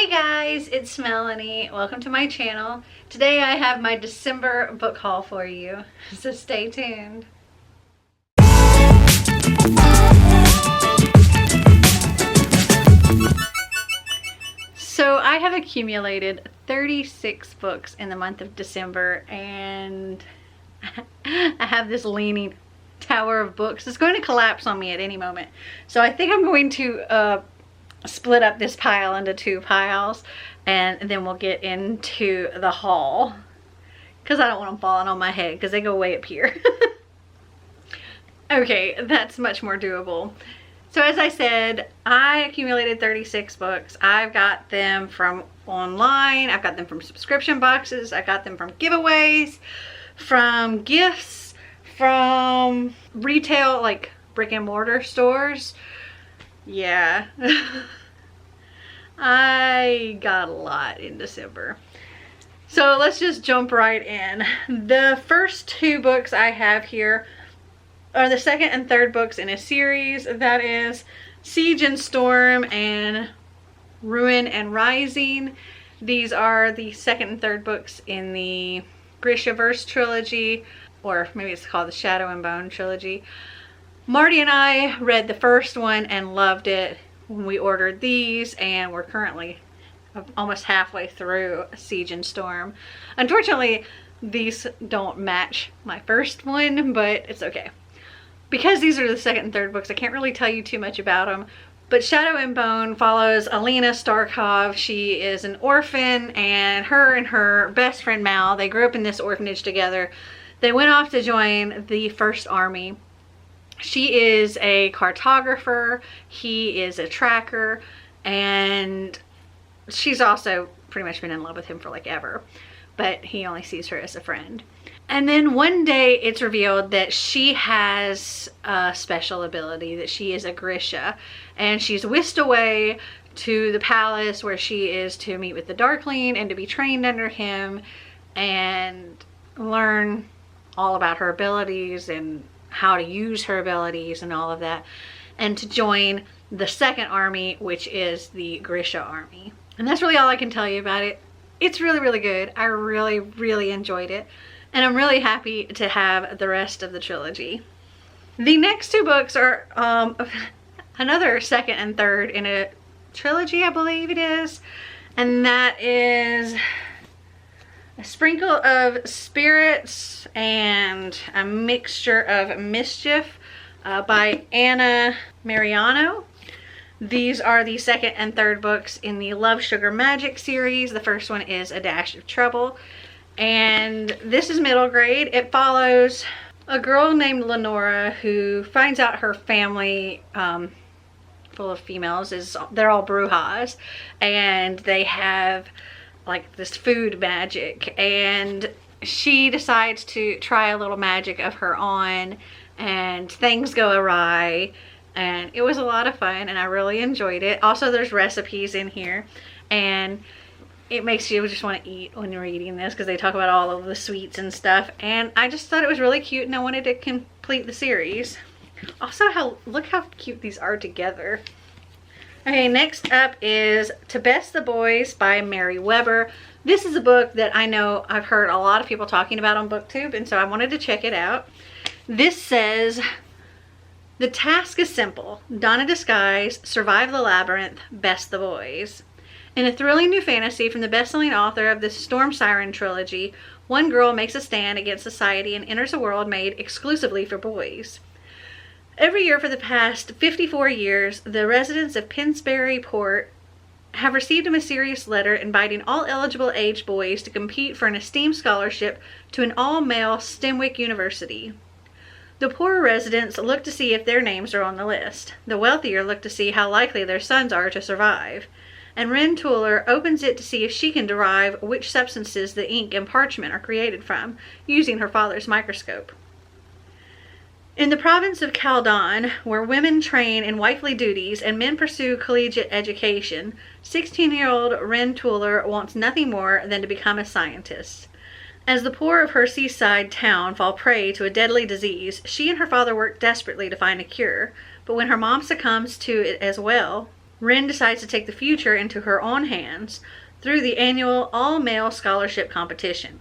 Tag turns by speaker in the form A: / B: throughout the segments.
A: Hey guys, it's Melanie. Welcome to my channel. Today I have my December book haul for you, so stay tuned. So I have accumulated 36 books in the month of December, and I have this leaning tower of books. It's going to collapse on me at any moment. So I think I'm going to split up this pile into two piles, and then we'll get into the haul, because I don't want them falling on my head because they go way up here. Okay, that's much more doable. So as I said, I accumulated 36 books. I've got them from online, I've got them from subscription boxes, I got them from giveaways, from gifts, from retail, like brick and mortar stores. Yeah. I got a lot in December. So let's just jump right in. The first two books I have here are the second and third books in a series. That is Siege and Storm and Ruin and Rising. These are the second and third books in the Grishaverse trilogy, or maybe it's called the Shadow and Bone trilogy. Marty and I read the first one and loved it when we ordered these, and we're currently almost halfway through Siege and Storm. Unfortunately, these don't match my first one, but it's okay. Because these are the second and third books, I can't really tell you too much about them. But Shadow and Bone follows Alina Starkov. She is an orphan, and her best friend Mal, they grew up in this orphanage together. They went off to join the First Army. She is a cartographer, he is a tracker, and she's also pretty much been in love with him for like ever, but he only sees her as a friend. And then one day it's revealed that she has a special ability, that she is a Grisha, and she's whisked away to the palace where she is to meet with the Darkling and to be trained under him and learn all about her abilities and how to use her abilities and all of that, and to join the second army, which is the Grisha army. And that's really all I can tell you about it. It's really, really good. I really, really enjoyed it, and I'm really happy to have the rest of the trilogy. The next two books are another second and third in a trilogy, I believe it is, and that is A Sprinkle of Spirits and a Mixture of Mischief by Anna Mariano. These are the second and third books in the Love, Sugar, Magic series. The first one is A Dash of Trouble, and this is middle grade. It follows a girl named Lenora who finds out her family, full of females, they're all Brujas, and they have like this food magic, and she decides to try a little magic of her own, and things go awry, and it was a lot of fun, and I really enjoyed it. Also, there's recipes in here, and it makes you just want to eat when you're reading this, because they talk about all of the sweets and stuff, and I just thought it was really cute, and I wanted to complete the series. Also, look how cute these are together. Okay, next up is To Best the Boys by Mary Weber. This is a book that I know I've heard a lot of people talking about on BookTube, and so I wanted to check it out. This says, the task is simple. Don a disguise, survive the labyrinth, best the boys. In a thrilling new fantasy from the best-selling author of the Storm Siren trilogy, one girl makes a stand against society and enters a world made exclusively for boys. Every year for the past 54 years, the residents of Pinsbury Port have received a mysterious letter inviting all eligible aged boys to compete for an esteemed scholarship to an all-male Stemwick University. The poorer residents look to see if their names are on the list. The wealthier look to see how likely their sons are to survive. And Ren Tuller opens it to see if she can derive which substances the ink and parchment are created from, using her father's microscope. In the province of Caldon, where women train in wifely duties and men pursue collegiate education, 16-year-old Ren Tuller wants nothing more than to become a scientist. As the poor of her seaside town fall prey to a deadly disease, she and her father work desperately to find a cure, but when her mom succumbs to it as well, Wren decides to take the future into her own hands through the annual all-male scholarship competition.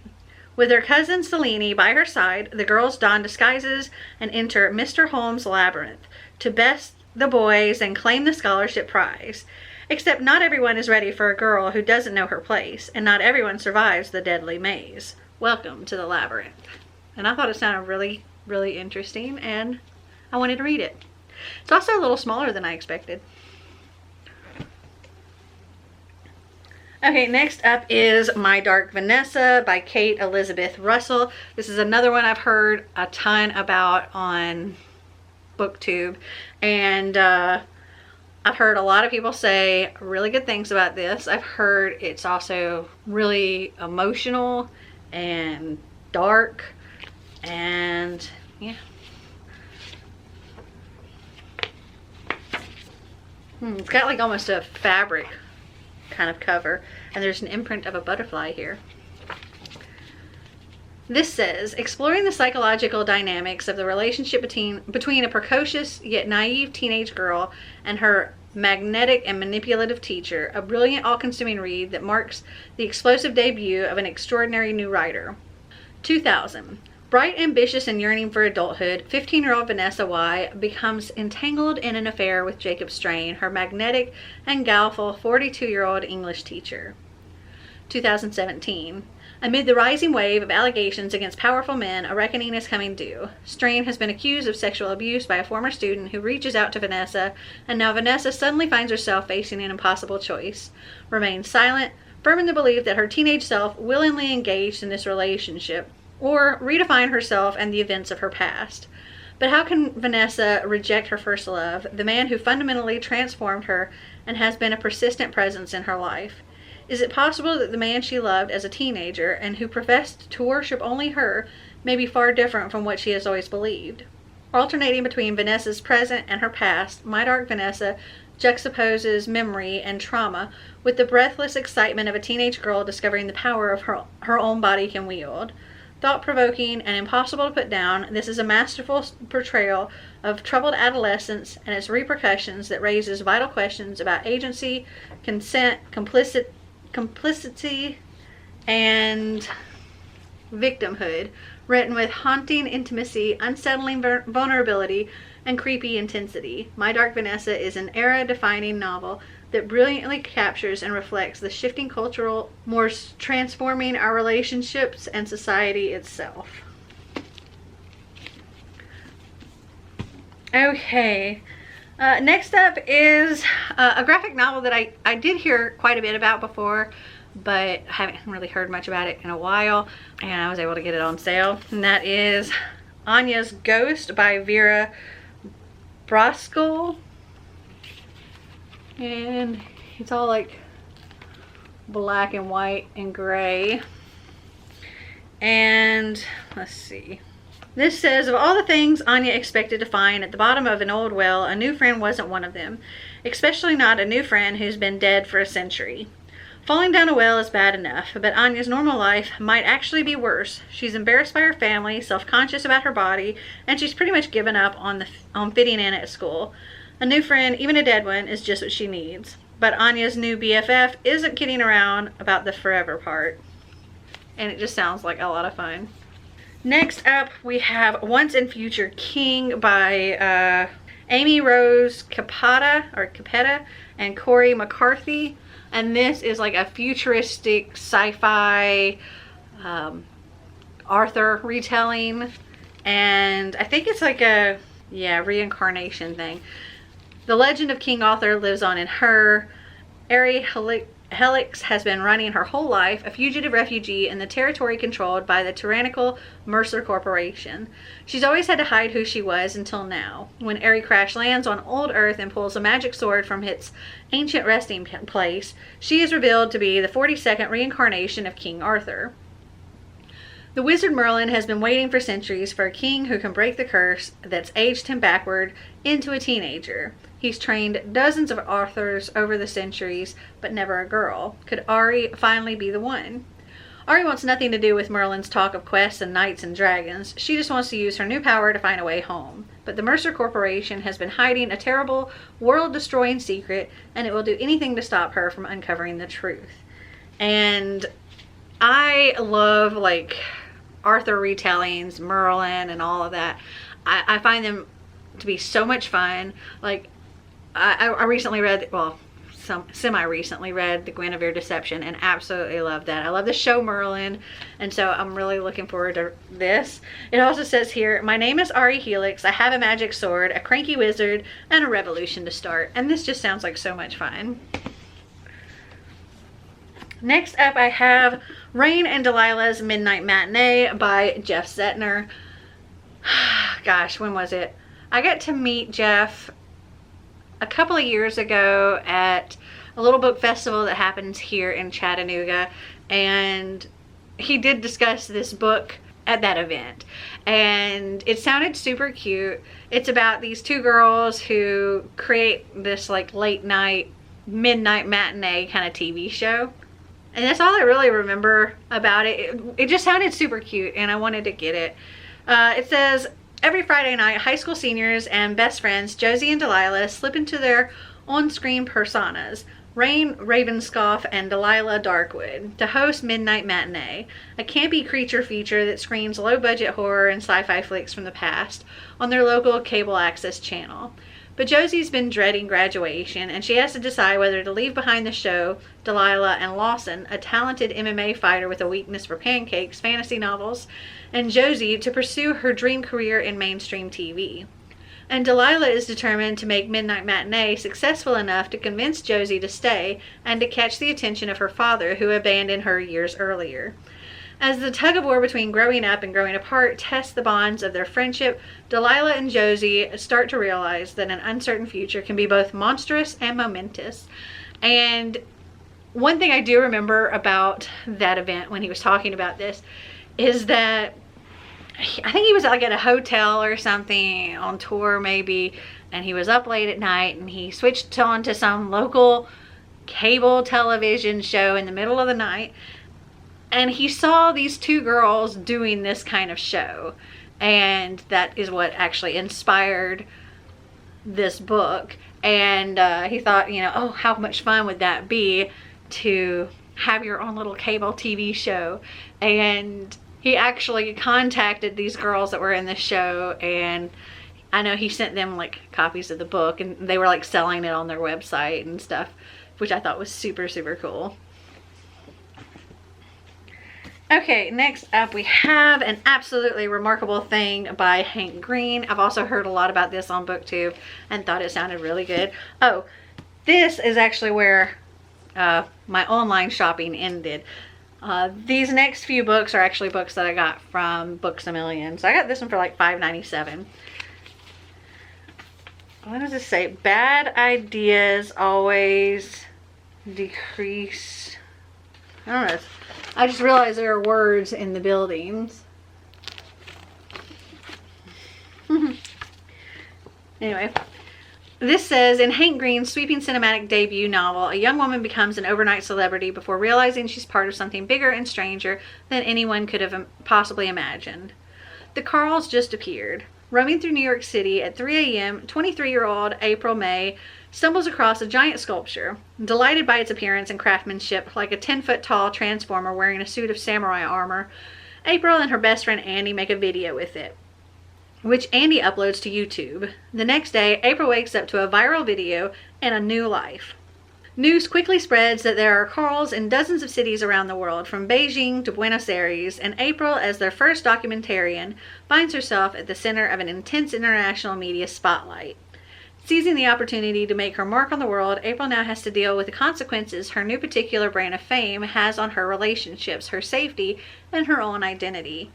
A: With her cousin Selene by her side, the girls don disguises and enter Mr. Holmes' labyrinth to best the boys and claim the scholarship prize. Except not everyone is ready for a girl who doesn't know her place, and not everyone survives the deadly maze. Welcome to the labyrinth. And I thought it sounded really, really interesting, and I wanted to read it. It's also a little smaller than I expected. Okay, next up is My Dark Vanessa by Kate Elizabeth Russell. This is another one I've heard a ton about on BookTube, and I've heard a lot of people say really good things about this. I've heard it's also really emotional and dark, and yeah. It's got like almost a fabric kind of cover, and there's an imprint of a butterfly here. This says, exploring the psychological dynamics of the relationship between a precocious yet naive teenage girl and her magnetic and manipulative teacher, a brilliant, all-consuming read that marks the explosive debut of an extraordinary new writer. 2000. Bright, ambitious, and yearning for adulthood, 15-year-old Vanessa Y becomes entangled in an affair with Jacob Strain, her magnetic and guileful 42-year-old English teacher. 2017. Amid the rising wave of allegations against powerful men, a reckoning is coming due. Strain has been accused of sexual abuse by a former student who reaches out to Vanessa, and now Vanessa suddenly finds herself facing an impossible choice. Remain silent, firm in the belief that her teenage self willingly engaged in this relationship, or redefine herself and the events of her past. But how can Vanessa reject her first love, the man who fundamentally transformed her and has been a persistent presence in her life? Is it possible that the man she loved as a teenager and who professed to worship only her may be far different from what she has always believed? Alternating between Vanessa's present and her past, My Dark Vanessa juxtaposes memory and trauma with the breathless excitement of a teenage girl discovering the power of her own body can wield. Thought-provoking and impossible to put down, this is a masterful portrayal of troubled adolescence and its repercussions that raises vital questions about agency, consent, complicity, and victimhood, written with haunting intimacy, unsettling vulnerability, and creepy intensity. My Dark Vanessa is an era-defining novel that brilliantly captures and reflects the shifting cultural mores transforming our relationships and society itself. Okay, next up is a graphic novel that I did hear quite a bit about before, but I haven't really heard much about it in a while, and I was able to get it on sale, and that is Anyas Ghost by Vera Brosgol. And it's all like black and white and gray. And let's see. This says, of all the things Anya expected to find at the bottom of an old well, a new friend wasn't one of them. Especially not a new friend who's been dead for a century. Falling down a well is bad enough, but Anya's normal life might actually be worse. She's embarrassed by her family, self-conscious about her body, and she's pretty much given up on fitting in at school. A new friend, even a dead one, is just what she needs. But Anya's new BFF isn't kidding around about the forever part. And it just sounds like a lot of fun. Next up, we have Once and Future King by Amy Rose Capetta and Corey McCarthy. And this is like a futuristic sci-fi Arthur retelling. And I think it's like a, reincarnation thing. The legend of King Arthur lives on in her. Ari Helix has been running her whole life, a fugitive refugee in the territory controlled by the tyrannical Mercer Corporation. She's always had to hide who she was until now, when Ari crash lands on old Earth and pulls a magic sword from its ancient resting place. She is revealed to be the 42nd reincarnation of King Arthur. The wizard Merlin has been waiting for centuries for a king who can break the curse that's aged him backward into a teenager. He's trained dozens of Arthurs over the centuries, but never a girl. Could Ari finally be the one? Ari wants nothing to do with Merlin's talk of quests and knights and dragons. She just wants to use her new power to find a way home. but the Mercer Corporation has been hiding a terrible, world-destroying secret, and it will do anything to stop her from uncovering the truth. And I love like Arthur retellings, Merlin and all of that. I find them to be so much fun. Like I recently read, well, semi-recently read The Guinevere Deception and absolutely love that. I love the show Merlin, and so I'm really looking forward to this. It also says here, my name is Ari Helix. I have a magic sword, a cranky wizard, and a revolution to start. And this just sounds like so much fun. Next up, I have Rain and Delilah's Midnight Matinee by Jeff Zettner. Gosh, when was it? I got to meet Jeff a couple of years ago at a little book festival that happens here in Chattanooga, and he did discuss this book at that event, and it sounded super cute. It's about these two girls who create this like late night, midnight matinee kind of TV show, and that's all I really remember about it. It just sounded super cute, and I wanted to get it. It says, every Friday night, high school seniors and best friends Josie and Delilah slip into their on-screen personas, Rain Ravenscoff and Delilah Darkwood, to host Midnight Matinee, a campy creature feature that screens low-budget horror and sci-fi flicks from the past on their local cable access channel. But Josie's been dreading graduation, and she has to decide whether to leave behind the show Delilah and Lawson, a talented MMA fighter with a weakness for pancakes, fantasy novels, and Josie to pursue her dream career in mainstream TV. And Delilah is determined to make Midnight Matinee successful enough to convince Josie to stay and to catch the attention of her father, who abandoned her years earlier. As the tug-of-war between growing up and growing apart tests the bonds of their friendship, Delilah and Josie start to realize that an uncertain future can be both monstrous and momentous. And one thing I do remember about that event when he was talking about this is that I think he was like at a hotel or something on tour maybe, and he was up late at night, and he switched on to some local cable television show in the middle of the night, and he saw these two girls doing this kind of show, and that is what actually inspired this book. And he thought, you know, oh, how much fun would that be to have your own little cable TV show. And he actually contacted these girls that were in the show, and I know he sent them like copies of the book, and they were like selling it on their website and stuff, which I thought was super, super cool. Okay, next up we have An Absolutely Remarkable Thing by Hank Green. I've also heard a lot about this on BookTube and thought it sounded really good. Oh, this is actually where my online shopping ended. These next few books are actually books that I got from Books A Million. So I got this one for like $5.97. What does this say? Bad ideas always decrease. I don't know. I just realized there are words in the buildings. Anyway. This says, in Hank Green's sweeping cinematic debut novel, a young woman becomes an overnight celebrity before realizing she's part of something bigger and stranger than anyone could have possibly imagined. The Carls just appeared. Roaming through New York City at 3 a.m., 23-year-old April May stumbles across a giant sculpture. Delighted by its appearance and craftsmanship, like a 10-foot-tall transformer wearing a suit of samurai armor, April and her best friend Andy make a video with it, which Andy uploads to YouTube. The next day, April wakes up to a viral video and a new life. News quickly spreads that there are Carls in dozens of cities around the world, from Beijing to Buenos Aires, and April, as their first documentarian, finds herself at the center of an intense international media spotlight. Seizing the opportunity to make her mark on the world, April now has to deal with the consequences her new particular brand of fame has on her relationships, her safety, and her own identity.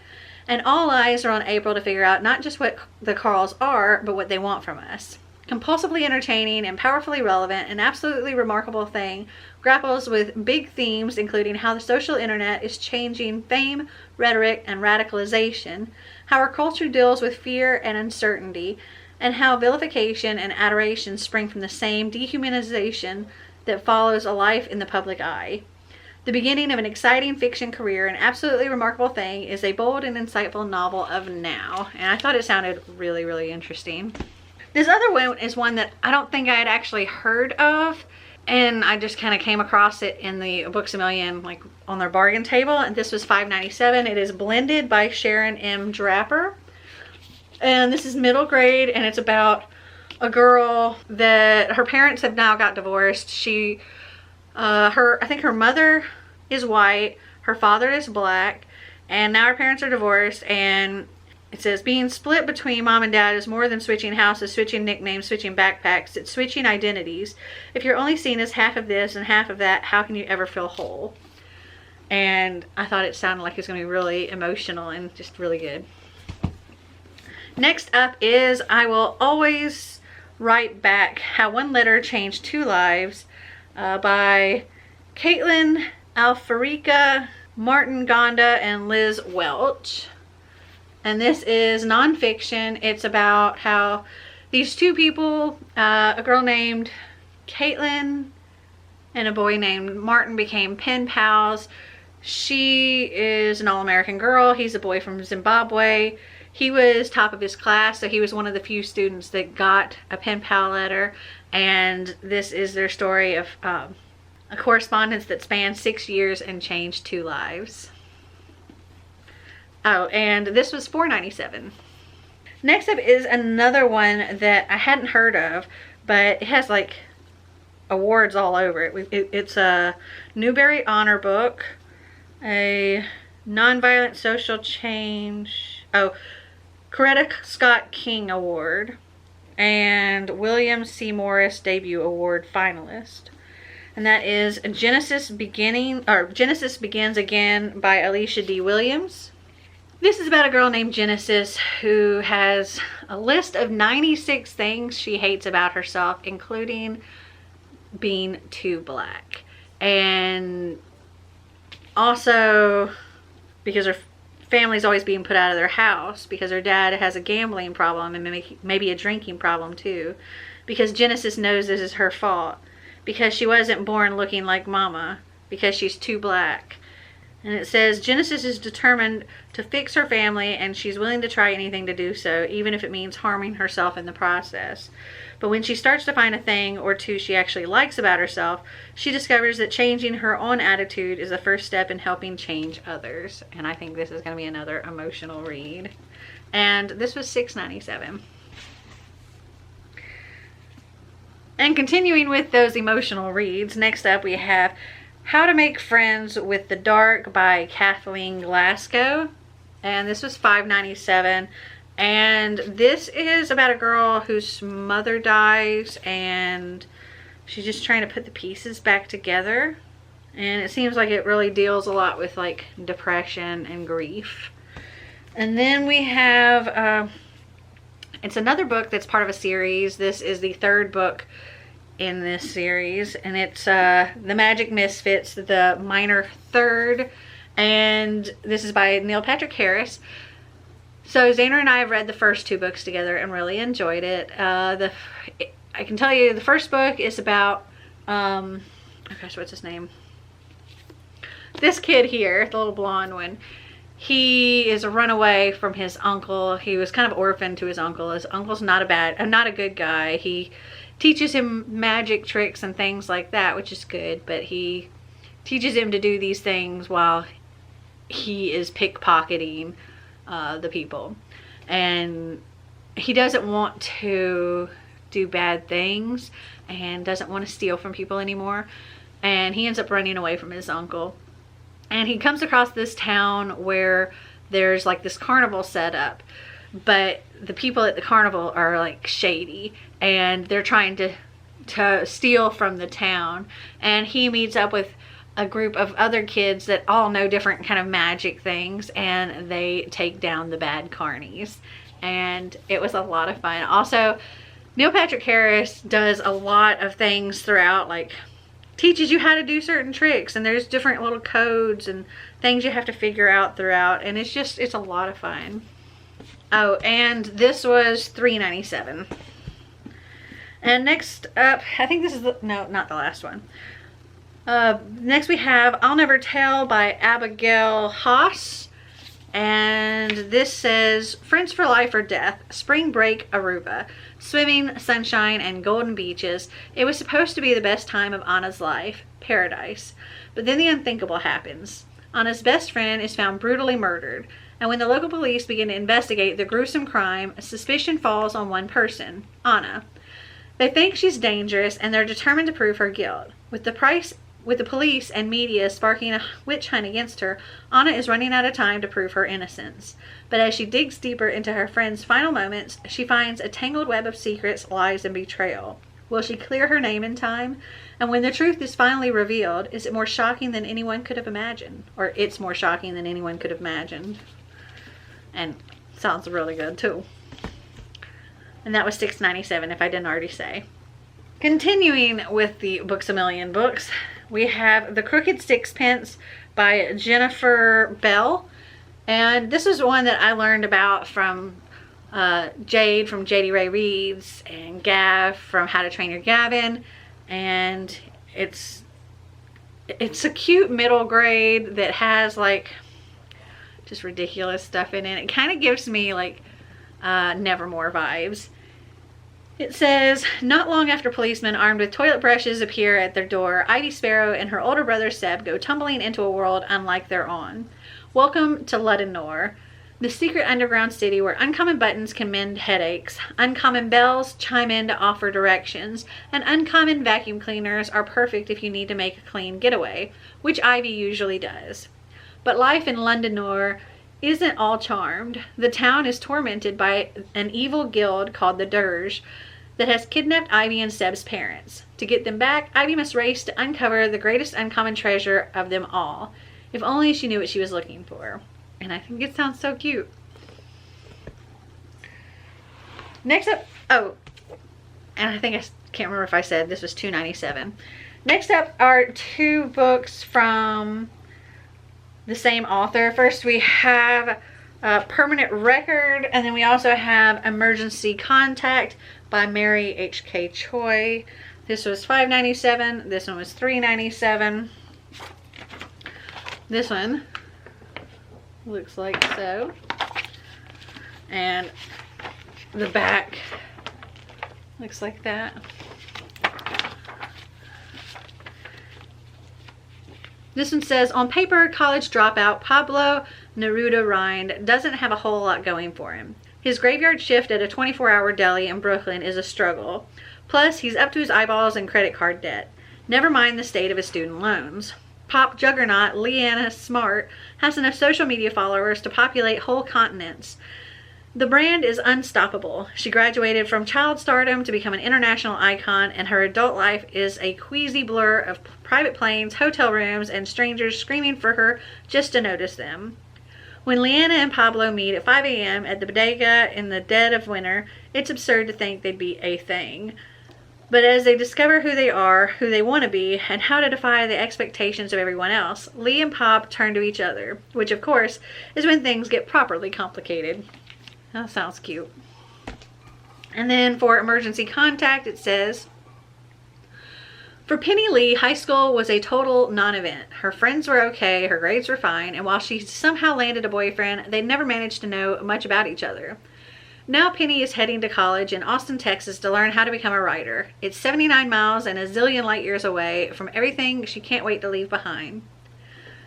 A: And all eyes are on April to figure out not just what the Carls are, but what they want from us. Compulsively entertaining and powerfully relevant, An Absolutely Remarkable Thing grapples with big themes including how the social internet is changing fame, rhetoric, and radicalization, how our culture deals with fear and uncertainty, and how vilification and adoration spring from the same dehumanization that follows a life in the public eye. The beginning of an exciting fiction career, an absolutely remarkable thing, is a bold and insightful novel of now. And I thought it sounded really, really interesting. This other one is one that I don't think I had actually heard of, and I just kind of came across it in the Books A Million, like on their bargain table, and this was $5.97. It is Blended by Sharon M. Draper, and this is middle grade, and it's about a girl that her parents have now got divorced. I think her mother is white, her father is black, and now her parents are divorced. And it says, being split between mom and dad is more than switching houses, switching nicknames, switching backpacks. It's switching identities. If you're only seen as half of this and half of that, how can you ever feel whole? And I thought it sounded like it's going to be really emotional and just really good. Next up is I Will Always Write Back, How One Letter Changed Two Lives, by Caitlin Alfarica, Martin Gonda, and Liz Welch. And this is nonfiction. It's about how these two people, a girl named Caitlin and a boy named Martin, became pen pals. She is an all-American girl. He's a boy from Zimbabwe. He was top of his class, so he was one of the few students that got a pen pal letter. And this is their story of a correspondence that spanned 6 years and changed two lives. Oh, and this was $4.97. Next up is another one that I hadn't heard of, but it has like awards all over it. It's a Newbery Honor Book, a Nonviolent Social Change, Coretta Scott King Award, and William C. Morris Debut Award finalist. And that is Genesis Begins Again by Alicia D. Williams. This is about a girl named Genesis who has a list of 96 things she hates about herself, including being too black. And also because her family's always being put out of their house because her dad has a gambling problem and maybe a drinking problem too. Because Genesis knows this is her fault. Because she wasn't born looking like mama. Because she's too black. And it says, Genesis is determined to fix her family and she's willing to try anything to do so, even if it means harming herself in the process. But when she starts to find a thing or two she actually likes about herself, she discovers that changing her own attitude is the first step in helping change others. And I think this is going to be another emotional read. And this was $6.97. And continuing with those emotional reads, next up we have How to Make Friends with the Dark by Kathleen Glasgow. And this was $5.97. And this is about a girl whose mother dies and she's just trying to put the pieces back together. And it seems like it really deals a lot with like depression and grief. And then we have, it's another book that's part of a series. This is the third book in this series, and it's the Magic Misfits, the minor third, and this is by Neil Patrick Harris. So Xander and I have read the first two books together and really enjoyed it. I can tell you the first book is about, oh gosh, what's his name? This kid here, the little blonde one. He is a runaway from his uncle. He was kind of orphaned to his uncle. His uncle's not a good guy. He teaches him magic tricks and things like that, which is good, but he teaches him to do these things while he is pickpocketing the people. And he doesn't want to do bad things and doesn't want to steal from people anymore. And he ends up running away from his uncle. And he comes across this town where there's like this carnival set up, but the people at the carnival are like shady and they're trying to steal from the town. And he meets up with a group of other kids that all know different kind of magic things, and they take down the bad carnies. And it was a lot of fun. Also, Neil Patrick Harris does a lot of things throughout, like teaches you how to do certain tricks, and there's different little codes and things you have to figure out throughout, and it's a lot of fun. Oh, and this was $3.97. And next up, I think this is no, not the last one. Next we have I'll Never Tell by Abigail Haas. And this says, friends for life or death, spring break Aruba, swimming, sunshine, and golden beaches. It was supposed to be the best time of Anna's life, paradise. But then the unthinkable happens. Anna's best friend is found brutally murdered. And when the local police begin to investigate the gruesome crime, suspicion falls on one person, Anna. They think she's dangerous and they're determined to prove her guilt. With the police and media sparking a witch hunt against her, Anna is running out of time to prove her innocence. But as she digs deeper into her friend's final moments, she finds a tangled web of secrets, lies, and betrayal. Will she clear her name in time? And when the truth is finally revealed, is it more shocking than anyone could have imagined? Or it's more shocking than anyone could have imagined. And sounds really good too. And that was $6.97 if I didn't already say. Continuing with the Books A Million books, we have The Crooked Sixpence by Jennifer Bell. And this is one that I learned about from Jade from JD Ray Reads and Gav from How to Train Your Gavin. And it's a cute middle grade that has like just ridiculous stuff in it. It kind of gives me like Nevermore vibes. It says, not long after policemen armed with toilet brushes appear at their door, Ivy Sparrow and her older brother Seb go tumbling into a world unlike their own. Welcome to Luddenor, the secret underground city where uncommon buttons can mend headaches, uncommon bells chime in to offer directions, and uncommon vacuum cleaners are perfect if you need to make a clean getaway, which Ivy usually does. But life in Luddenor isn't all charmed. The town is tormented by an evil guild called the Dirge that has kidnapped Ivy and Seb's parents. To get them back, Ivy must race to uncover the greatest uncommon treasure of them all. If only she knew what she was looking for. And I think it sounds so cute. Next up, oh, and I think I can't remember if I said this was $2.97. Next up are two books from the same author. First we have Permanent Record, and then we also have Emergency Contact by Mary H.K. Choi. This was $5.97. This one was $3.97. This one looks like so. And the back looks like that. This one says, on paper, college dropout Pablo Neruda Rind doesn't have a whole lot going for him. His graveyard shift at a 24-hour deli in Brooklyn is a struggle. Plus, he's up to his eyeballs in credit card debt. Never mind the state of his student loans. Pop juggernaut Leanna Smart has enough social media followers to populate whole continents. The brand is unstoppable. She graduated from child stardom to become an international icon, and her adult life is a queasy blur of private planes, hotel rooms, and strangers screaming for her just to notice them. When Leanna and Pablo meet at 5 a.m. at the bodega in the dead of winter, it's absurd to think they'd be a thing. But as they discover who they are, who they want to be, and how to defy the expectations of everyone else, Lee and Pop turn to each other, which of course is when things get properly complicated. That sounds cute. And then for Emergency Contact, it says, for Penny Lee, high school was a total non-event. Her friends were okay, her grades were fine, and while she somehow landed a boyfriend, they'd never managed to know much about each other. Now Penny is heading to college in Austin, Texas to learn how to become a writer. It's 79 miles and a zillion light years away from everything she can't wait to leave behind.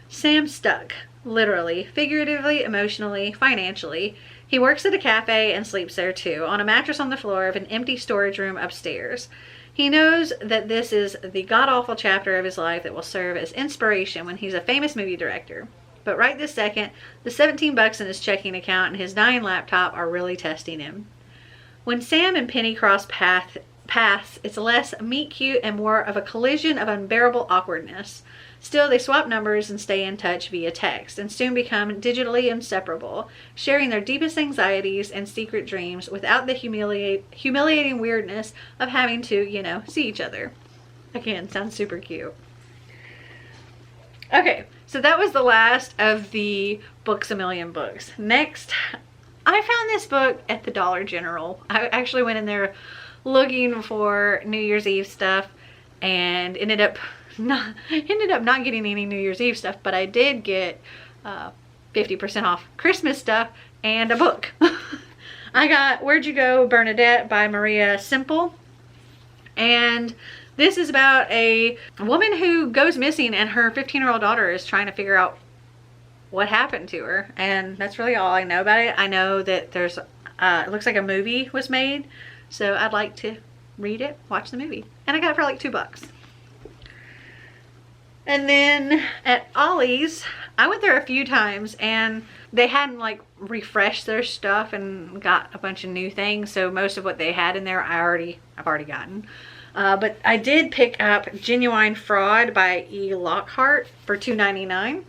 A: Sam's stuck. Literally, figuratively, emotionally, financially. He works at a cafe and sleeps there too, on a mattress on the floor of an empty storage room upstairs. He knows that this is the god-awful chapter of his life that will serve as inspiration when he's a famous movie director. But right this second, the $17 in his checking account and his dying laptop are really testing him. When Sam and Penny cross paths, it's less meet cute and more of a collision of unbearable awkwardness. Still, they swap numbers and stay in touch via text, and soon become digitally inseparable, sharing their deepest anxieties and secret dreams without the humiliating weirdness of having to, see each other. Again, sounds super cute. Okay, so that was the last of the Books A Million books. Next, I found this book at the Dollar General. I actually went in there looking for New Year's Eve stuff and ended up ended up not getting any New Year's Eve stuff, but I did get 50% off Christmas stuff and a book. I got Where'd You Go Bernadette by Maria Simple. And this is about a woman who goes missing and her 15-year-old daughter is trying to figure out what happened to her. And that's really all I know about it. I know that there's, it looks like a movie was made. So I'd like to read it, watch the movie. And I got it for like $2. And then at Ollie's, I went there a few times and they hadn't like refreshed their stuff and got a bunch of new things. So most of what they had in there, I've already gotten. But I did pick up Genuine Fraud by E. Lockhart for $2.99.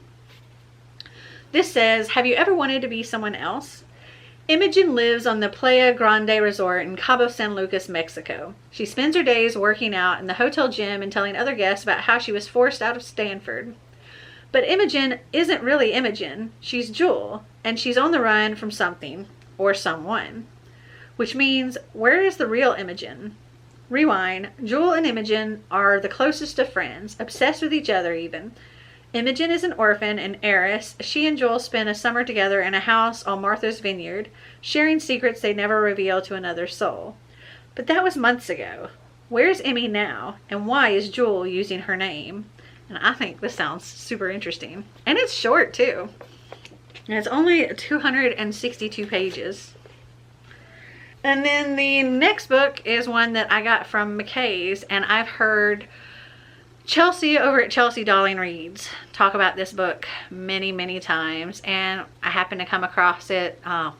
A: This says, have you ever wanted to be someone else? Imogen lives on the Playa Grande Resort in Cabo San Lucas, Mexico. She spends her days working out in the hotel gym and telling other guests about how she was forced out of Stanford. But Imogen isn't really Imogen. She's Jewel, and she's on the run from something or someone. Which means, where is the real Imogen? Rewind. Jewel and Imogen are the closest of friends, obsessed with each other even. Imogen is an orphan and heiress. She and Joel spend a summer together in a house on Martha's Vineyard, sharing secrets they never reveal to another soul. But that was months ago. Where's Emmy now? And why is Joel using her name? And I think this sounds super interesting. And it's short too. And it's only 262 pages. And then the next book is one that I got from McKay's, and I've heard Chelsea over at Chelsea Darling Reads talk about this book many, many times, and I happened to come across it. I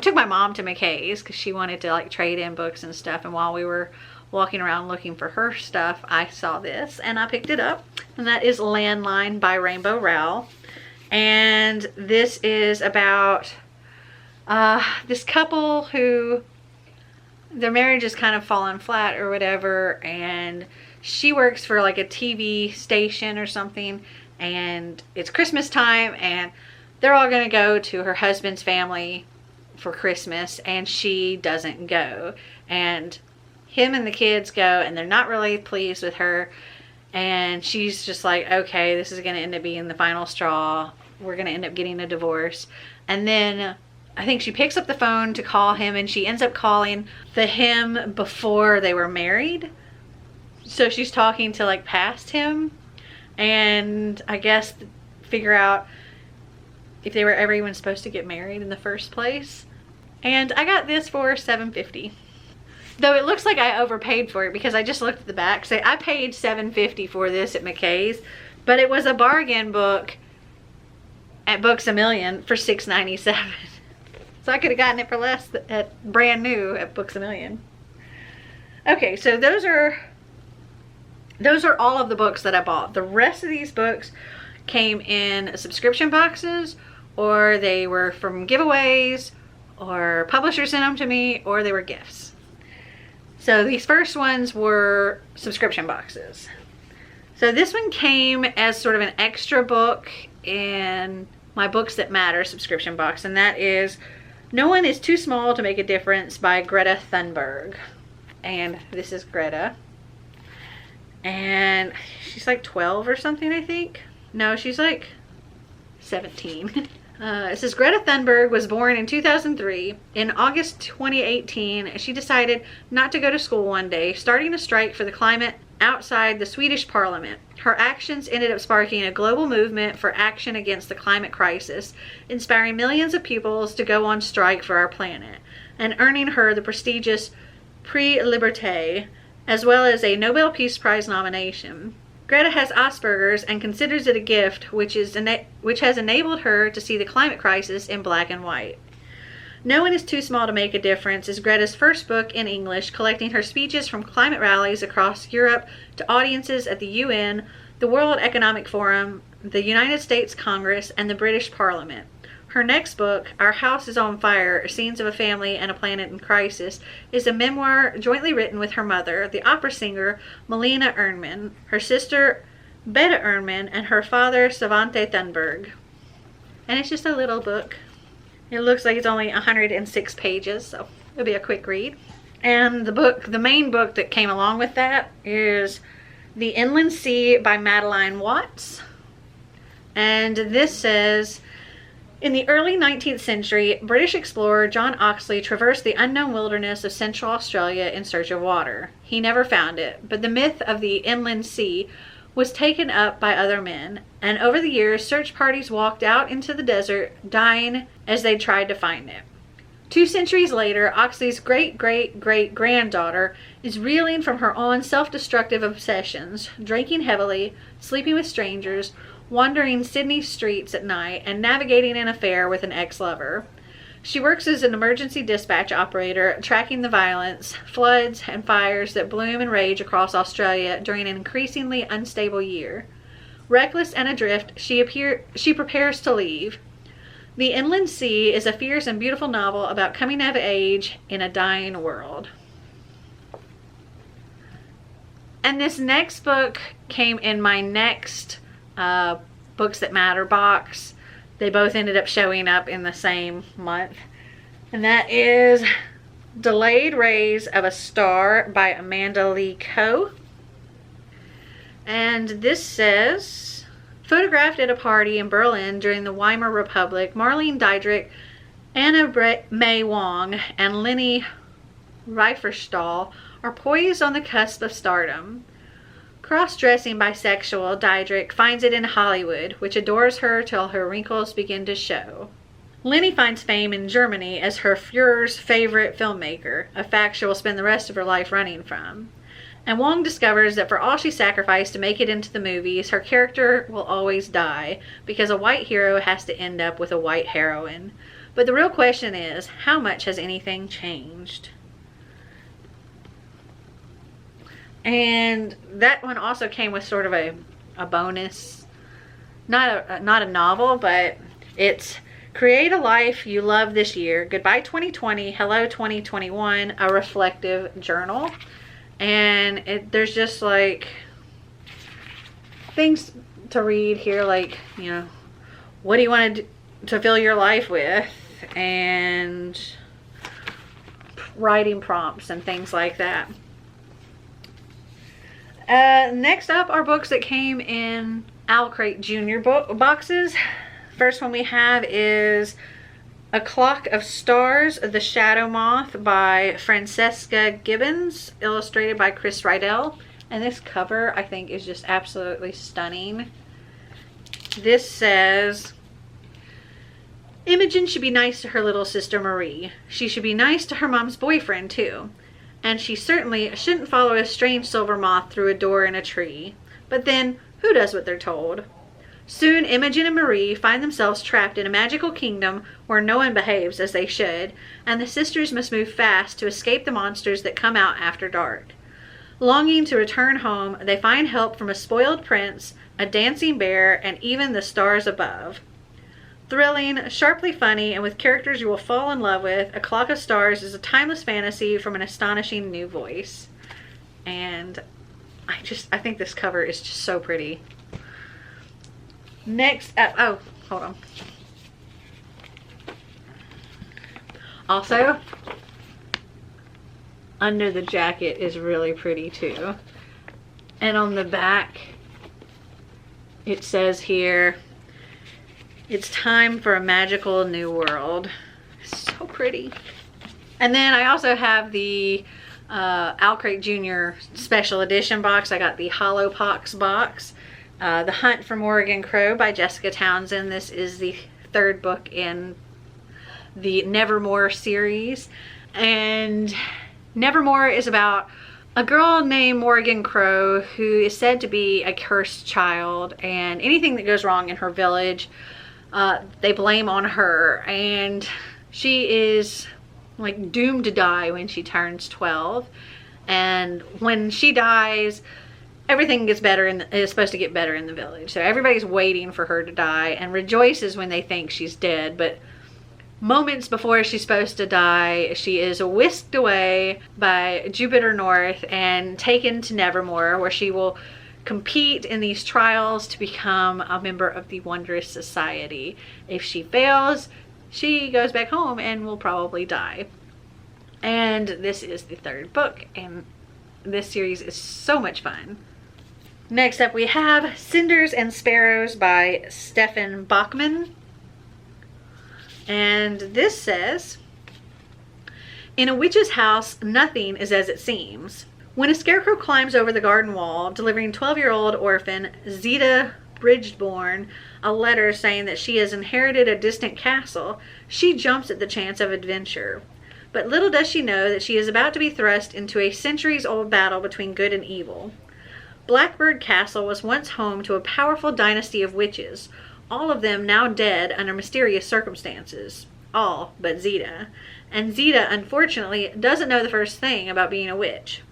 A: took my mom to McKay's because she wanted to like trade in books and stuff, and while we were walking around looking for her stuff, I saw this and I picked it up, and that is Landline by Rainbow Rowell. And this is about this couple who their marriage is kind of fallen flat or whatever, and she works for like a TV station or something, and it's Christmas time and they're all going to go to her husband's family for Christmas, and she doesn't go, and him and the kids go, and they're not really pleased with her, and she's just like, okay, this is going to end up being the final straw. We're going to end up getting a divorce. And then I think she picks up the phone to call him, and she ends up calling him before they were married. So she's talking to like past him, and I guess figure out if they were ever even supposed to get married in the first place. And I got this for $7.50. Though it looks like I overpaid for it because I just looked at the back. So I paid $7.50 for this at McKay's, but it was a bargain book at Books A Million for $6.97. So I could have gotten it for less at brand new at Books A Million. Okay, so those are all of the books that I bought. The rest of these books came in subscription boxes, or they were from giveaways, or publishers sent them to me, or they were gifts. So these first ones were subscription boxes. So this one came as sort of an extra book in my Books That Matter subscription box, and that is No One Is Too Small to Make a Difference by Greta Thunberg. And this is Greta. And she's like 12 or something, I think. No, she's like 17. It says Greta Thunberg was born in 2003. In August 2018, she decided not to go to school one day, starting a strike for the climate outside the Swedish parliament. Her actions ended up sparking a global movement for action against the climate crisis, inspiring millions of pupils to go on strike for our planet, and earning her the prestigious Prix Liberté, as well as a Nobel Peace Prize nomination. Greta has Asperger's and considers it a gift which has enabled her to see the climate crisis in black and white. No One Is Too Small to Make a Difference is Greta's first book in English, collecting her speeches from climate rallies across Europe to audiences at the UN, the World Economic Forum, the United States Congress, and the British Parliament. Her next book, Our House is on Fire, Scenes of a Family and a Planet in Crisis, is a memoir jointly written with her mother, the opera singer Melina Ernman, her sister Betta Ernman, and her father Svante Thunberg. And it's just a little book. It looks like it's only 106 pages, so it'll be a quick read. And the main book that came along with that is The Inland Sea by Madeline Watts. And this says, in the early 19th century, British explorer John Oxley traversed the unknown wilderness of Central Australia in search of water. He never found it, but the myth of the Inland Sea was taken up by other men, and over the years, search parties walked out into the desert, dying as they tried to find it. 2 centuries later, Oxley's great-great-great-granddaughter is reeling from her own self-destructive obsessions, drinking heavily, sleeping with strangers, wandering Sydney streets at night, and navigating an affair with an ex-lover. She works as an emergency dispatch operator, tracking the violence, floods, and fires that bloom and rage across Australia during an increasingly unstable year. Reckless and adrift, she prepares to leave. The Inland Sea is a fierce and beautiful novel about coming of age in a dying world. And this next book came in my next Books That Matter box. They both ended up showing up in the same month. And that is Delayed Rays of a Star by Amanda Lee Coe. And this says, photographed at a party in Berlin during the Weimar Republic, Marlene Dietrich, Anna May Wong, and Leni Riefenstahl are poised on the cusp of stardom. Cross-dressing bisexual, Dietrich finds it in Hollywood, which adores her till her wrinkles begin to show. Lenny finds fame in Germany as her Führer's favorite filmmaker, a fact she will spend the rest of her life running from. And Wong discovers that for all she sacrificed to make it into the movies, her character will always die, because a white hero has to end up with a white heroine. But the real question is, how much has anything changed? And that one also came with sort of a bonus, not a novel, but it's Create a Life You Love This Year, Goodbye 2020, Hello 2021, a reflective journal. And there's just like things to read here, like, you know, what do you want to fill your life with, and writing prompts and things like that. Next up are books that came in Owl Crate Junior boxes. First one we have is A Clock of Stars, The Shadow Moth by Francesca Gibbons, illustrated by Chris Rydell. And this cover, I think, is just absolutely stunning. This says, Imogen should be nice to her little sister Marie. She should be nice to her mom's boyfriend, too. And she certainly shouldn't follow a strange silver moth through a door in a tree. But then, who does what they're told? Soon, Imogen and Marie find themselves trapped in a magical kingdom where no one behaves as they should, and the sisters must move fast to escape the monsters that come out after dark. Longing to return home, they find help from a spoiled prince, a dancing bear, and even the stars above. Thrilling, sharply funny, and with characters you will fall in love with, A Clock of Stars is a timeless fantasy from an astonishing new voice. And I think this cover is just so pretty. Next up, oh, hold on. Also, under the jacket is really pretty too. And on the back, it says here, it's time for a magical new world. So pretty. And then I also have the Owl Crate Junior special edition box. I got the Hollow Pox box. The Hunt for Morrigan Crow by Jessica Townsend. This is the 3rd book in the Nevermore series. And Nevermore is about a girl named Morrigan Crow who is said to be a cursed child, and anything that goes wrong in her village, they blame on her, and she is like doomed to die when she turns 12. And when she dies, everything gets better and is supposed to get better in the village. So everybody's waiting for her to die and rejoices when they think she's dead. But moments before she's supposed to die, she is whisked away by Jupiter North and taken to Nevermore, where she will compete in these trials to become a member of the Wondrous Society. If she fails, she goes back home and will probably die. And this is the 3rd book, and this series is so much fun. Next up we have Cinders and Sparrows by Stefan Bachman. And this says, in a witch's house, nothing is as it seems. When a scarecrow climbs over the garden wall, delivering 12-year-old orphan Zita Bridgeborn a letter saying that she has inherited a distant castle, she jumps at the chance of adventure. But little does she know that she is about to be thrust into a centuries-old battle between good and evil. Blackbird Castle was once home to a powerful dynasty of witches, all of them now dead under mysterious circumstances. All but Zita. And Zita, unfortunately, doesn't know the first thing about being a witch.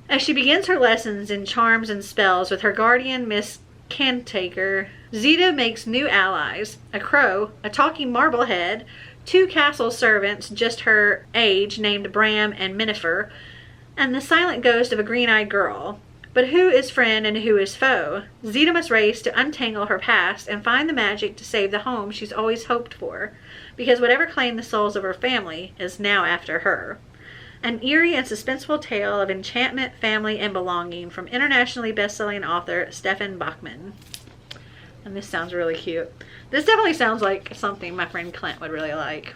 A: As she begins her lessons in charms and spells with her guardian, Miss Cantaker, Zita makes new allies, a crow, a talking marblehead, 2 castle servants just her age named Bram and Minifer, and the silent ghost of a green-eyed girl. But who is friend and who is foe? Zita must race to untangle her past and find the magic to save the home she's always hoped for, because whatever claimed the souls of her family is now after her. An eerie and suspenseful tale of enchantment, family, and belonging from internationally best-selling author Stefan Bachman. And this sounds really cute. This definitely sounds like something my friend Clint would really like.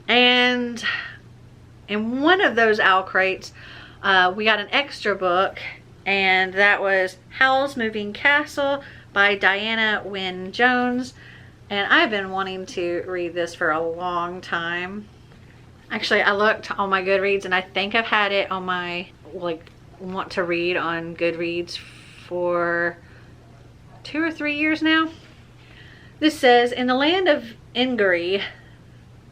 A: And in one of those owl crates, we got an extra book, and that was Howls Moving Castle by Diana Wynne Jones. And I've been wanting to read this for a long time. Actually, I looked on my Goodreads, and I think I've had it on my, want to read on Goodreads for 2 or 3 years now. This says, in the land of Ingary,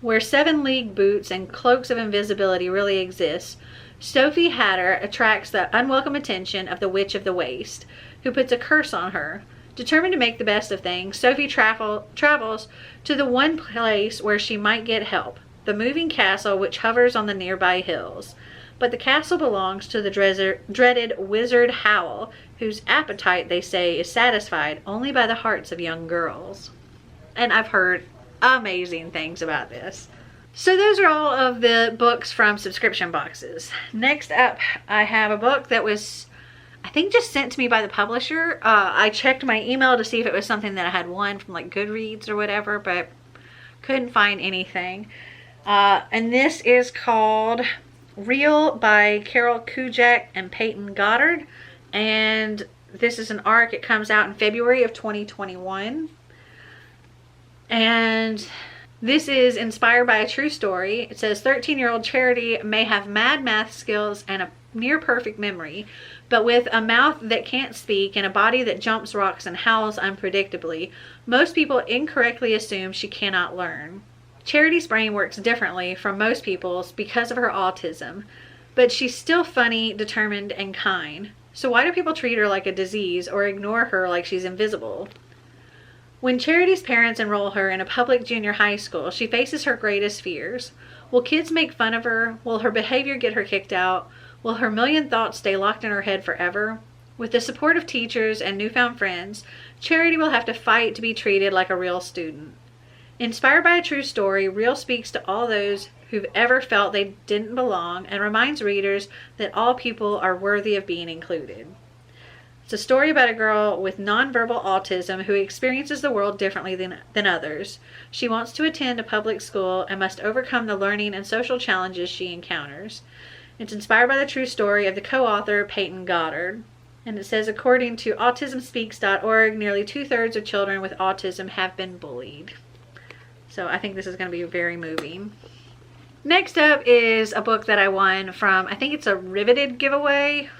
A: where 7-league boots and cloaks of invisibility really exist, Sophie Hatter attracts the unwelcome attention of the Witch of the Waste, who puts a curse on her. Determined to make the best of things, Sophie travels to the one place where she might get help, the moving castle which hovers on the nearby hills. But the castle belongs to the dreaded wizard Howl, whose appetite, they say, is satisfied only by the hearts of young girls. And I've heard amazing things about this. So those are all of the books from subscription boxes. Next up, I have a book that was, I think, just sent to me by the publisher. I checked my email to see if it was something that I had won from like Goodreads or whatever, but couldn't find anything. And this is called Real by Carol Kujak and Peyton Goddard. And this is an ARC. It comes out in February of 2021. And this is inspired by a true story. It says 13-year-old Charity may have mad math skills and a near perfect memory, but with a mouth that can't speak and a body that jumps rocks and howls unpredictably, most people incorrectly assume she cannot learn. Charity's brain works differently from most people's because of her autism, but she's still funny, determined, and kind. So why do people treat her like a disease or ignore her like she's invisible? When Charity's parents enroll her in a public junior high school, she faces her greatest fears. Will kids make fun of her? Will her behavior get her kicked out? Will her million thoughts stay locked in her head forever? With the support of teachers and newfound friends, Charity will have to fight to be treated like a real student. Inspired by a true story, Real speaks to all those who've ever felt they didn't belong and reminds readers that all people are worthy of being included. It's a story about a girl with nonverbal autism who experiences the world differently than others. She wants to attend a public school and must overcome the learning and social challenges she encounters. It's inspired by the true story of the co-author Peyton Goddard. And it says, according to autismspeaks.org, nearly 2/3 of children with autism have been bullied. So I think this is going to be very moving. Next up is a book that I won from, I think it's a Riveted giveaway.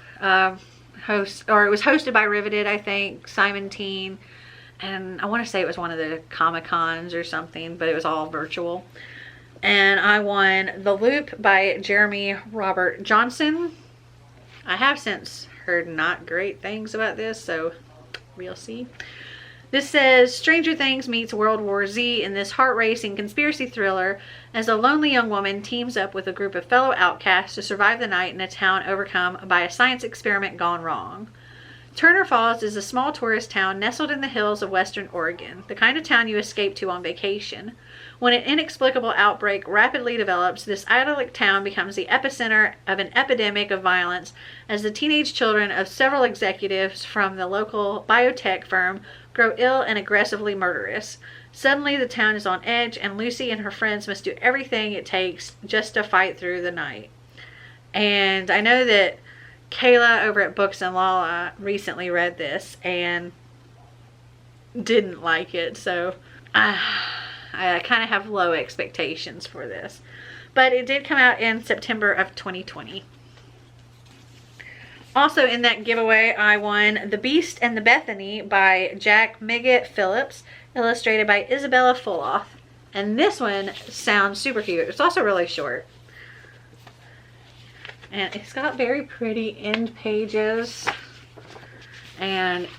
A: It was hosted by Riveted, I think, Simon Teen, and I want to say it was one of the Comic-Cons or something, but it was all virtual. And I won The Loop by Jeremy Robert Johnson. I have since heard not great things about this, so we'll see. This says, Stranger Things meets World War Z in this heart-racing conspiracy thriller as a lonely young woman teams up with a group of fellow outcasts to survive the night in a town overcome by a science experiment gone wrong. Turner Falls is a small tourist town nestled in the hills of western Oregon, the kind of town you escape to on vacation. When an inexplicable outbreak rapidly develops, this idyllic town becomes the epicenter of an epidemic of violence as the teenage children of several executives from the local biotech firm grow ill and aggressively murderous. Suddenly, the town is on edge, and Lucy and her friends must do everything it takes just to fight through the night. And I know that Kayla over at Books and Lala recently read this and didn't like it, so I kind of have low expectations for this. But it did come out in September of 2020. Also in that giveaway, I won The Beast and the Bethany by Jack Miggott Phillips, illustrated by Isabella Fuloff. And this one sounds super cute. It's also really short. And it's got very pretty end pages. And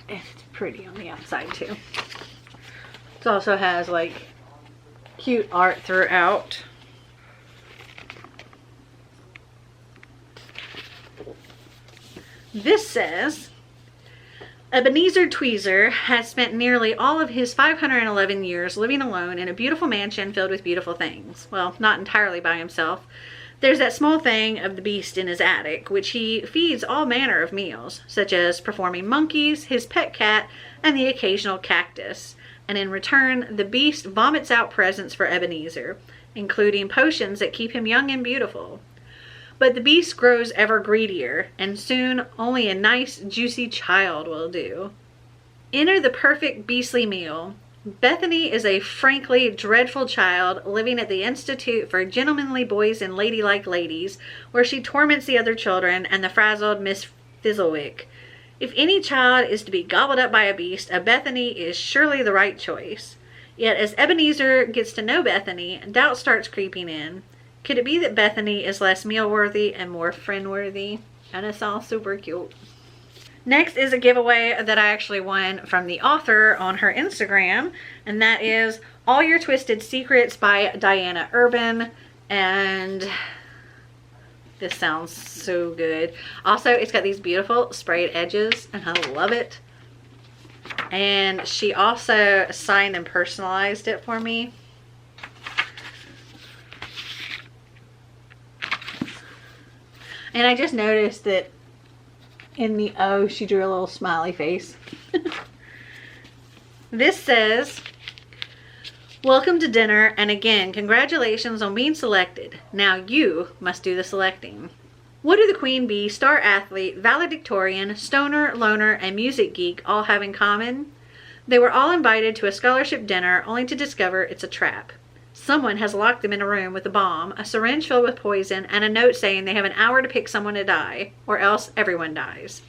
A: it's pretty on the outside too. It also has like cute art throughout. This says, Ebenezer Tweezer has spent nearly all of his 511 years living alone in a beautiful mansion filled with beautiful things. Well, not entirely by himself. There's that small thing of the beast in his attic, which he feeds all manner of meals, such as performing monkeys, his pet cat, and the occasional cactus. And in return, the beast vomits out presents for Ebenezer, including potions that keep him young and beautiful. But the beast grows ever greedier, and soon only a nice, juicy child will do. Enter the perfect beastly meal. Bethany is a frankly dreadful child living at the Institute for Gentlemanly Boys and Ladylike Ladies, where she torments the other children and the frazzled Miss Fizzlewick. If any child is to be gobbled up by a beast, a Bethany is surely the right choice. Yet as Ebenezer gets to know Bethany, doubt starts creeping in. Could it be that Bethany is less meal-worthy and more friend-worthy? And it's all super cute. Next is a giveaway that I actually won from the author on her Instagram, and that is All Your Twisted Secrets by Diana Urban. And this sounds so good. Also, it's got these beautiful sprayed edges, and I love it. And she also signed and personalized it for me. And I just noticed that in the O, she drew a little smiley face. This says, welcome to dinner, and again, congratulations on being selected. Now you must do the selecting. What do the queen bee, star athlete, valedictorian, stoner, loner, and music geek all have in common? They were all invited to a scholarship dinner only to discover it's a trap. Someone has locked them in a room with a bomb, a syringe filled with poison, and a note saying they have an hour to pick someone to die, or else everyone dies.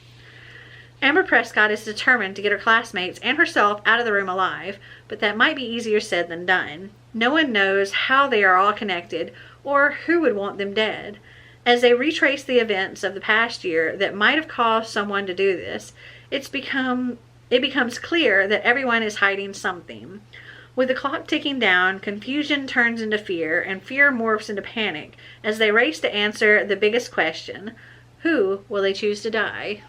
A: Amber Prescott is determined to get her classmates and herself out of the room alive, but that might be easier said than done. No one knows how they are all connected, or who would want them dead. As they retrace the events of the past year that might have caused someone to do this, it becomes clear that everyone is hiding something. With the clock ticking down, confusion turns into fear, and fear morphs into panic as they race to answer the biggest question. Who will they choose to die?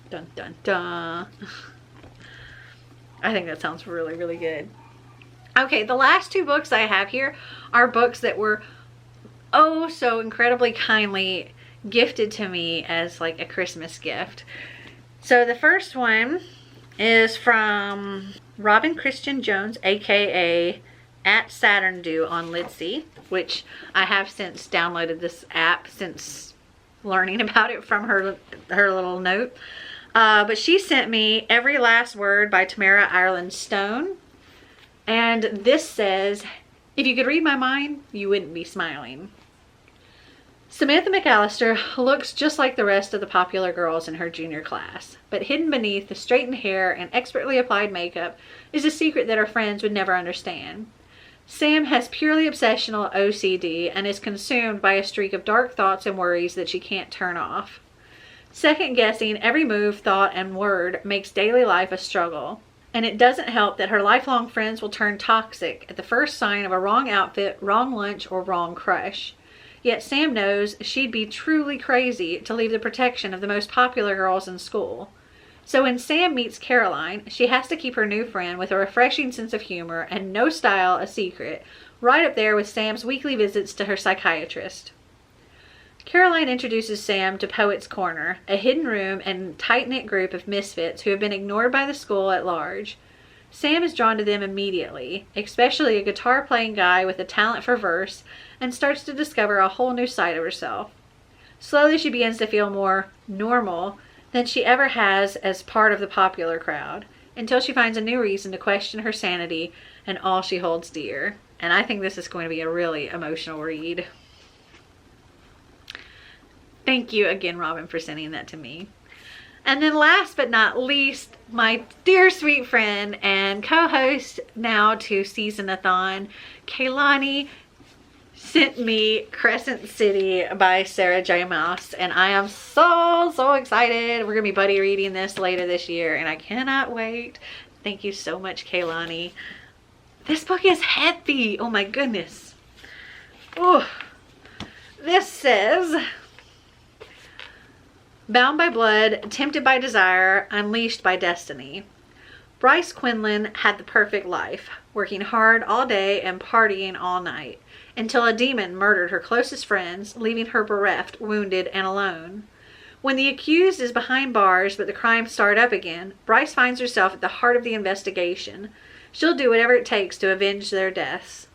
A: Dun dun dun. I think that sounds really, really good. Okay, the last two books I have here are books that were oh so incredibly kindly gifted to me as like a Christmas gift. So the first one is from Robin Christian Jones, aka at Saturn Dew on Litsy, which I have since downloaded this app since learning about it from her little note. But she sent me Every Last Word by Tamara Ireland Stone. And this says, if you could read my mind, you wouldn't be smiling. Samantha McAllister looks just like the rest of the popular girls in her junior class, but hidden beneath the straightened hair and expertly applied makeup is a secret that her friends would never understand. Sam has purely obsessional OCD and is consumed by a streak of dark thoughts and worries that she can't turn off. Second-guessing every move, thought, and word makes daily life a struggle, and it doesn't help that her lifelong friends will turn toxic at the first sign of a wrong outfit, wrong lunch, or wrong crush. Yet Sam knows she'd be truly crazy to leave the protection of the most popular girls in school. So when Sam meets Caroline, she has to keep her new friend with a refreshing sense of humor and no style a secret, right up there with Sam's weekly visits to her psychiatrist. Caroline introduces Sam to Poet's Corner, a hidden room and tight-knit group of misfits who have been ignored by the school at large. Sam is drawn to them immediately, especially a guitar-playing guy with a talent for verse, and starts to discover a whole new side of herself. Slowly she begins to feel more normal than she ever has as part of the popular crowd, until she finds a new reason to question her sanity and all she holds dear. And I think this is going to be a really emotional read. Thank you again, Robin, for sending that to me. And then last but not least, my dear sweet friend and co-host now to Season-a-thon, Kaylani, sent me Crescent City by Sarah J. Maas, and I am so excited. We're gonna be buddy reading this later this year, and I cannot wait. Thank you so much, Kaylani. This book is heavy. Oh my goodness. Oh, this says, bound by blood, tempted by desire, unleashed by destiny. Bryce Quinlan had the perfect life, working hard all day and partying all night, until a demon murdered her closest friends, leaving her bereft, wounded, and alone. When the accused is behind bars but the crimes start up again, Bryce finds herself at the heart of the investigation. She'll do whatever it takes to avenge their deaths.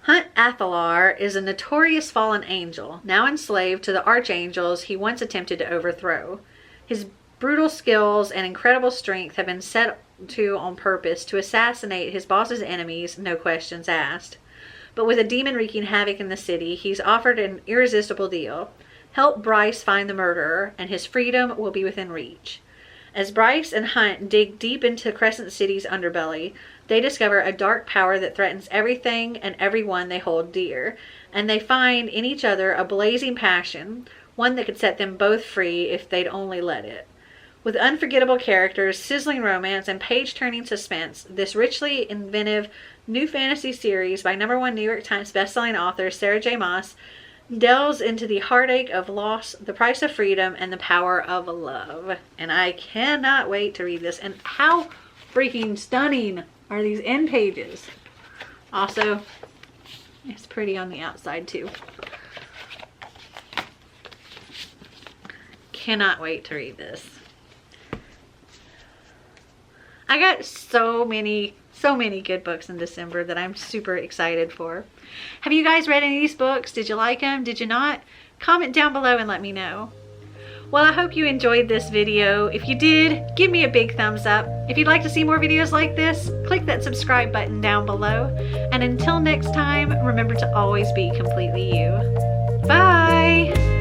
A: Hunt Athalar is a notorious fallen angel, now enslaved to the archangels he once attempted to overthrow. His brutal skills and incredible strength have been set to on purpose to assassinate his boss's enemies, no questions asked. But with a demon wreaking havoc in the city, he's offered an irresistible deal. Help Bryce find the murderer, and his freedom will be within reach. As Bryce and Hunt dig deep into Crescent City's underbelly, they discover a dark power that threatens everything and everyone they hold dear, and they find in each other a blazing passion, one that could set them both free if they'd only let it. With unforgettable characters, sizzling romance, and page-turning suspense, this richly inventive new fantasy series by #1 New York Times bestselling author Sarah J. Maas delves into the heartache of loss, the price of freedom, and the power of love. And I cannot wait to read this. And how freaking stunning are these end pages. Also, it's pretty on the outside too. Cannot wait to read this. I got so many good books in December that I'm super excited for. Have you guys read any of these books? Did you like them? Did you not? Comment down below and let me know. Well, I hope you enjoyed this video. If you did, give me a big thumbs up. If you'd like to see more videos like this, click that subscribe button down below. And until next time, remember to always be completely you. Bye!